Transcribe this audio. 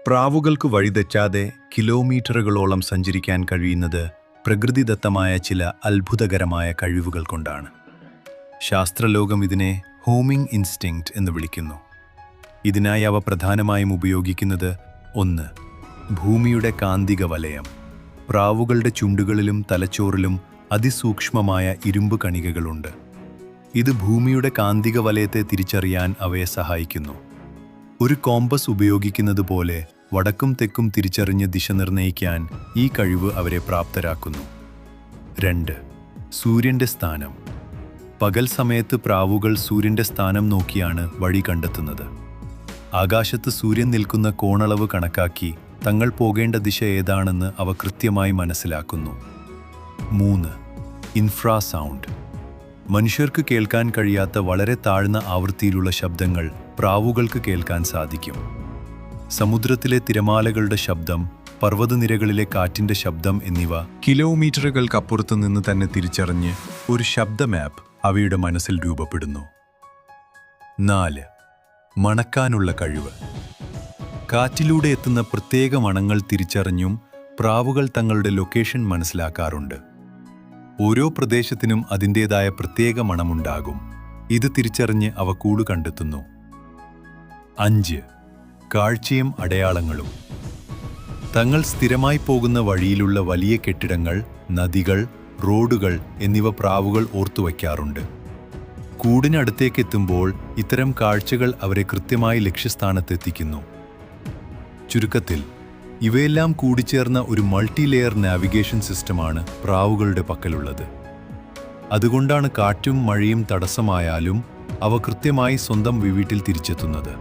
പ്രാവുകൾക്ക് വഴിതെറ്റാതെ കിലോമീറ്ററുകളോളം സഞ്ചരിക്കാൻ കഴിയുന്നത് പ്രകൃതിദത്തമായ ചില അത്ഭുതകരമായ കഴിവുകൾ കൊണ്ടാണ്. ശാസ്ത്രലോകം ഇതിനെ ഹോമിംഗ് ഇൻസ്റ്റിങ്ക്റ്റ് എന്ന് വിളിക്കുന്നു. ഇതിനായി അവ പ്രധാനമായും ഉപയോഗിക്കുന്നത് 1. ഭൂമിയുടെ കാന്തിക വലയം. പ്രാവുകളുടെ ചുണ്ടുകളിലും തലച്ചോറിലും അതിസൂക്ഷ്മമായ ഇരുമ്പ് കണികകളുണ്ട്. ഇത് ഭൂമിയുടെ കാന്തിക വലയത്തെ തിരിച്ചറിയാൻ അവയെ സഹായിക്കുന്നു. ഒരു കോമ്പസ് ഉപയോഗിക്കുന്നത് പോലെ വടക്കും തെക്കും തിരിച്ചറിഞ്ഞ് ദിശ നിർണ്ണയിക്കാൻ ഈ കഴിവ് അവരെ പ്രാപ്തരാക്കുന്നു. 2. സൂര്യൻ്റെ സ്ഥാനം. പകൽ സമയത്ത് പ്രാവുകൾ സൂര്യൻ്റെ സ്ഥാനം നോക്കിയാണ് വഴി കണ്ടെത്തുന്നത്. ആകാശത്ത് സൂര്യൻ നിൽക്കുന്ന കോണളവ് കണക്കാക്കി തങ്ങൾ പോകേണ്ട ദിശ ഏതാണെന്ന് അവ കൃത്യമായി മനസ്സിലാക്കുന്നു. 3. ഇൻഫ്രാസൗണ്ട്. മനുഷ്യർക്ക് കേൾക്കാൻ കഴിയാത്ത വളരെ താഴ്ന്ന ആവൃത്തിയിലുള്ള ശബ്ദങ്ങൾ പ്രാവുകൾക്ക് കേൾക്കാൻ സാധിക്കും. സമുദ്രത്തിലെ തിരമാലകളുടെ ശബ്ദം, പർവ്വതനിരകളിലെ കാറ്റിൻ്റെ ശബ്ദം എന്നിവ കിലോമീറ്ററുകൾക്കപ്പുറത്ത് നിന്ന് തന്നെ തിരിച്ചറിഞ്ഞ് ഒരു ശബ്ദ മാപ്പ് അവയുടെ മനസ്സിൽ രൂപപ്പെടുന്നു. 4. മണക്കാനുള്ള കഴിവ്. കാറ്റിലൂടെ എത്തുന്ന പ്രത്യേക മണങ്ങൾ തിരിച്ചറിഞ്ഞും പ്രാവുകൾ തങ്ങളുടെ ലൊക്കേഷൻ മനസ്സിലാക്കാറുണ്ട്. ഓരോ പ്രദേശത്തിനും അതിൻ്റേതായ പ്രത്യേക മണമുണ്ടാകും. ഇത് തിരിച്ചറിഞ്ഞ് അവ കൂട് കണ്ടെത്തുന്നു. 5. കാഴ്ചയും അടയാളങ്ങളും. തങ്ങൾ സ്ഥിരമായി പോകുന്ന വഴിയിലുള്ള വലിയ കെട്ടിടങ്ങൾ, നദികൾ, റോഡുകൾ എന്നിവ പ്രാവുകൾ ഓർത്തുവയ്ക്കാറുണ്ട്. കൂടിനടുത്തേക്കെത്തുമ്പോൾ ഇത്തരം കാഴ്ചകൾ അവരെ കൃത്യമായി ലക്ഷ്യസ്ഥാനത്തെത്തിക്കുന്നു. ചുരുക്കത്തിൽ, ഇവയെല്ലാം കൂടിച്ചേർന്ന ഒരു മൾട്ടി ലെയർ നാവിഗേഷൻ സിസ്റ്റമാണ് പ്രാവുകളുടെ പക്കലുള്ളത്. അതുകൊണ്ടാണ് കാറ്റും മഴയും തടസ്സമായാലും അവ കൃത്യമായി സ്വന്തം വീട്ടിൽ തിരിച്ചെത്തുന്നത്.